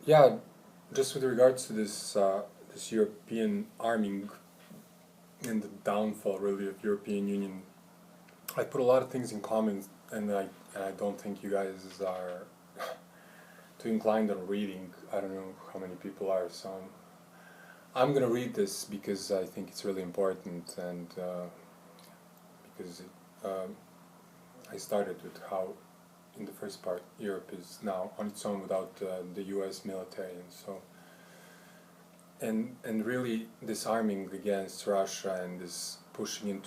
Yeah, just with regards to this European arming and the downfall really of European Union, I put a lot of things in common, and I don't think you guys are too inclined on reading. I don't know how many people are, so I'm gonna read this because I think it's really important, and because I started with how in the first part Europe is now on its own without the U.S. military, and so and really this arming against Russia and this pushing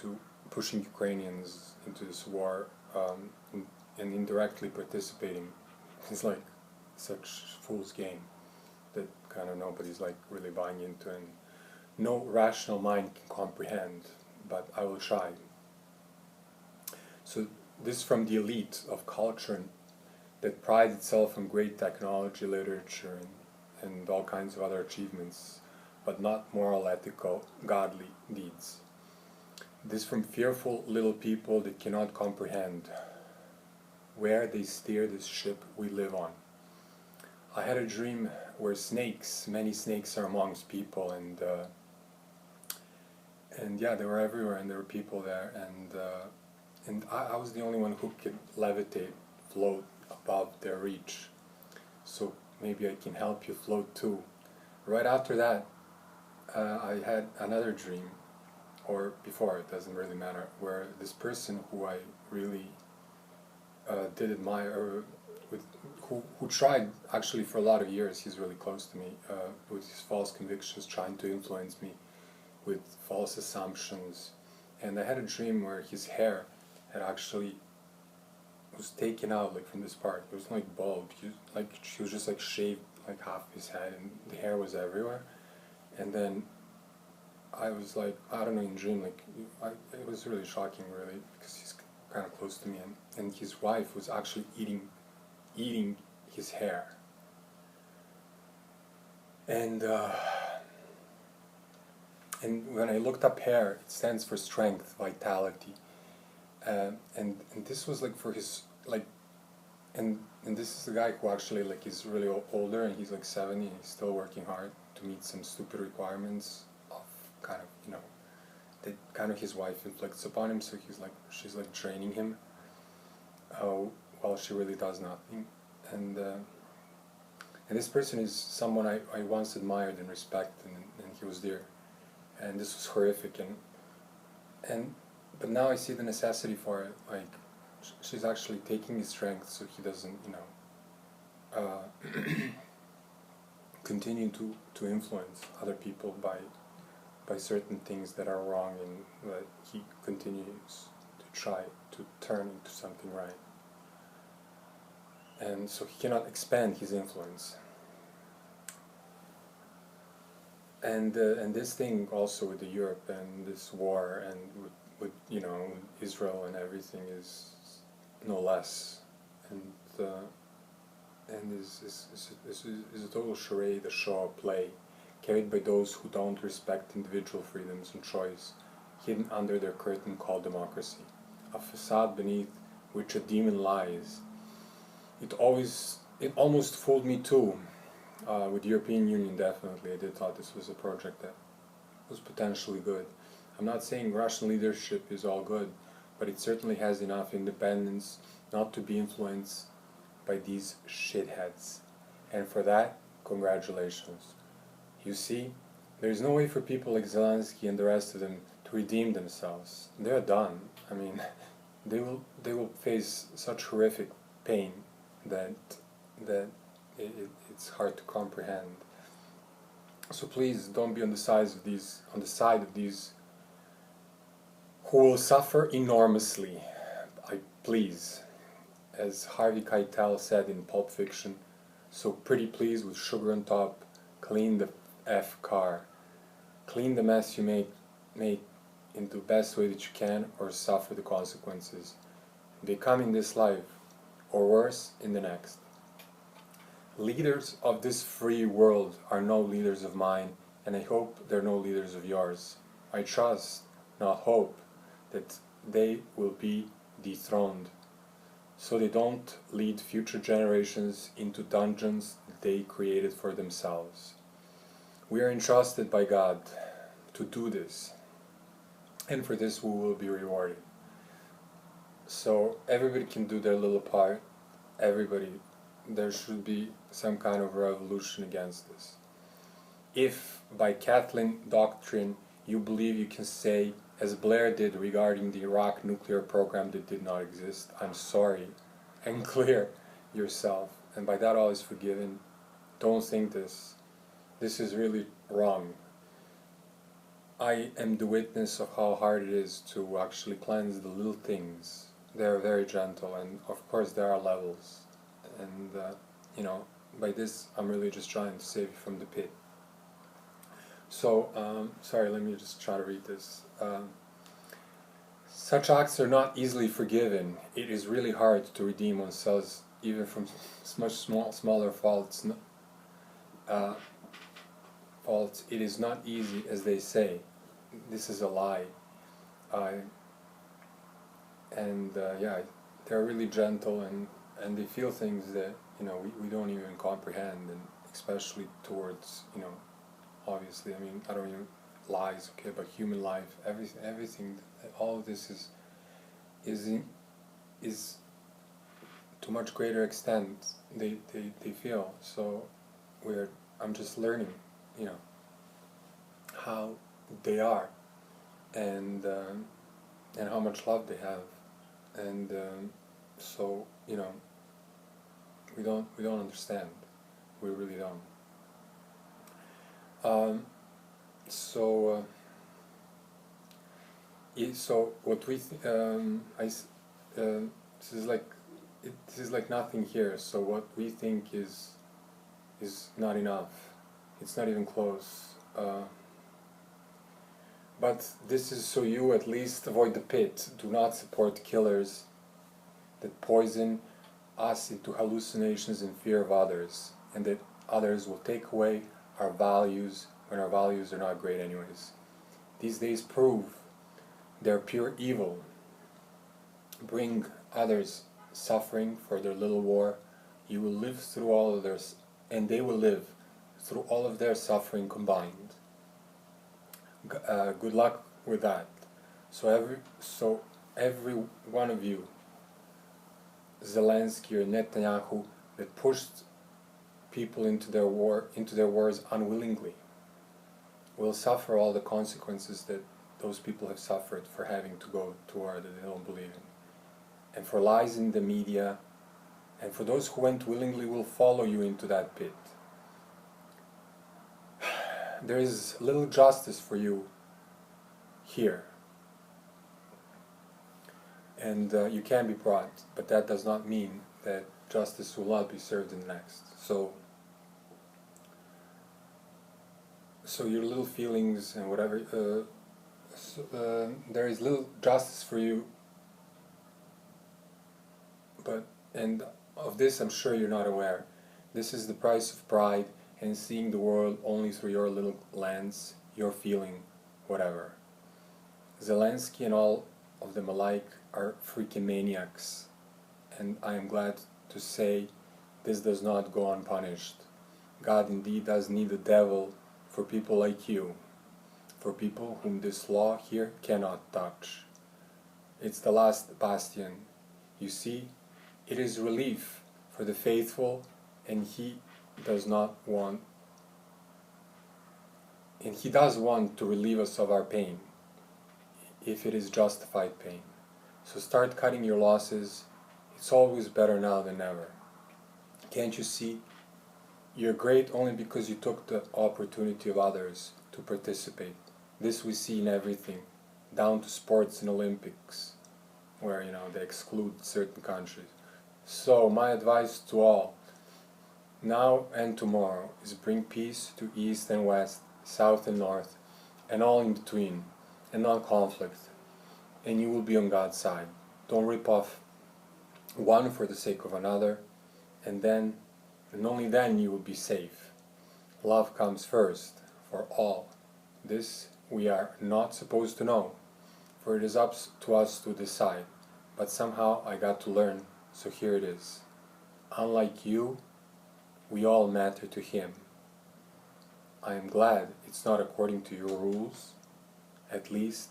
Ukrainians into this war, and indirectly participating is like such fool's game that kind of nobody's like really buying into, and no rational mind can comprehend, but I will try. So this from the elite of culture that prides itself on great technology, literature, and all kinds of other achievements, but not moral, ethical, godly deeds. This from fearful little people that cannot comprehend where they steer this ship we live on. I had a dream where many snakes are amongst people, and yeah, they were everywhere, and there were people there, and I was the only one who could levitate, float above their reach. So maybe I can help you float too. Right after that, I had another dream, or before, it doesn't really matter, where this person who I really did admire, who tried actually for a lot of years, he's really close to me, with his false convictions, trying to influence me with false assumptions. And I had a dream where his hair had actually was taken out like from this part. It was like bald. She was just like shaved like half his head, and the hair was everywhere. And then I was like, I don't know, in dream, like it was really shocking, really, because he's kind of close to me, and his wife was actually eating his hair. And when I looked up hair, it stands for strength, vitality, and this was like for his like, and this is the guy who actually like is really older, and he's like 70, and he's still working hard to meet some stupid requirements of kind of, you know, that kind of his wife inflicts upon him. So she's like training him, while she really does nothing, and this person is someone I once admired and respected, and he was there, and this was horrific, and but now I see the necessity for it. Like she's actually taking his strength so he doesn't, you know, continue to influence other people by certain things that are wrong, and that he continues to try to turn into something right. And so he cannot expand his influence. And this thing also with the Europe and this war and with you know, Israel and everything is no less, and is a total charade, a show, a play, carried by those who don't respect individual freedoms and choice, hidden under their curtain called democracy, a facade beneath which a demon lies. It almost fooled me too. With the European Union, definitely, I did thought this was a project that was potentially good. I'm not saying Russian leadership is all good, but it certainly has enough independence not to be influenced by these shitheads. And for that, congratulations. You see, there is no way for people like Zelensky and the rest of them to redeem themselves. They're done. I mean, they will face such horrific pain that it's hard to comprehend. So please don't be on the side of these who will suffer enormously. Please, as Harvey Keitel said in Pulp Fiction, so pretty please with sugar on top, clean the F car. Clean the mess you make in the best way that you can, or suffer the consequences. They come in this life, or worse, in the next. Leaders of this free world are no leaders of mine, and I hope they're no leaders of yours. I trust, not hope, that they will be dethroned. so they don't lead future generations into dungeons they created for themselves. We are entrusted by God to do this, and for this we will be rewarded. So everybody can do their little part. Everybody, there should be some kind of revolution against this. If by Catholic doctrine you believe you can say, as Blair did regarding the Iraq nuclear program that did not exist, I'm sorry, and clear yourself, and by that all is forgiven. Don't think this. This is really wrong. I am the witness of how hard it is to actually cleanse the little things. They are very gentle, and of course there are levels. And, by this I'm really just trying to save you from the pit. So, sorry, let me just try to read this. Such acts are not easily forgiven. It is really hard to redeem oneself even from much smaller faults. It is not easy, as they say. This is a lie. They're really gentle, and they feel things that we don't even comprehend, and especially towards obviously, I don't even lies, okay, but human life, everything, all of this is to much greater extent they feel. So I'm just learning, how they are, and how much love they have, and so we don't understand, we really don't. So what we this is like nothing here. So what we think is not enough. It's not even close. But this is so you at least avoid the pit. Do not support killers that poison us into hallucinations and fear of others, and that others will take away our values when our values are not great anyways. These days prove they're pure evil. Bring others suffering for their little war. You will live through all of theirs, and they will live through all of their suffering combined. Good luck with that. So every one of you, Zelensky or Netanyahu, that pushed people into their wars unwillingly, will suffer all the consequences that those people have suffered for having to go to war that they don't believe in, and for lies in the media, and for those who went willingly will follow you into that pit. There is little justice for you here, and you can be brought, but that does not mean that justice will not be served in the next. So your little feelings and whatever, there is little justice for you, and of this I'm sure you're not aware. This is the price of pride and seeing the world only through your little lens, your feeling, whatever. Zelensky and all of them alike are freaking maniacs, and I am glad to say this does not go unpunished. God indeed does need the devil for people like you, for people whom this law here cannot touch. It's the last bastion. You see, it is relief for the faithful, and he does want to relieve us of our pain, if it is justified pain. So start cutting your losses. It's always better now than never. Can't you see? You're great only because you took the opportunity of others to participate. This we see in everything, down to sports and Olympics, where they exclude certain countries. So my advice to all, now and tomorrow, is bring peace to East and West, South and North, and all in between, and non-conflict, and you will be on God's side. Don't rip off one for the sake of another, and only then you will be safe. Love comes first for all. This we are not supposed to know, for it is up to us to decide. But somehow I got to learn, So here it is. Unlike you, we all matter to him. I am glad it's not according to your rules, at least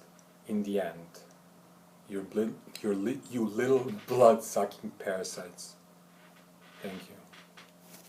in the end. You little blood-sucking parasites. Thank you.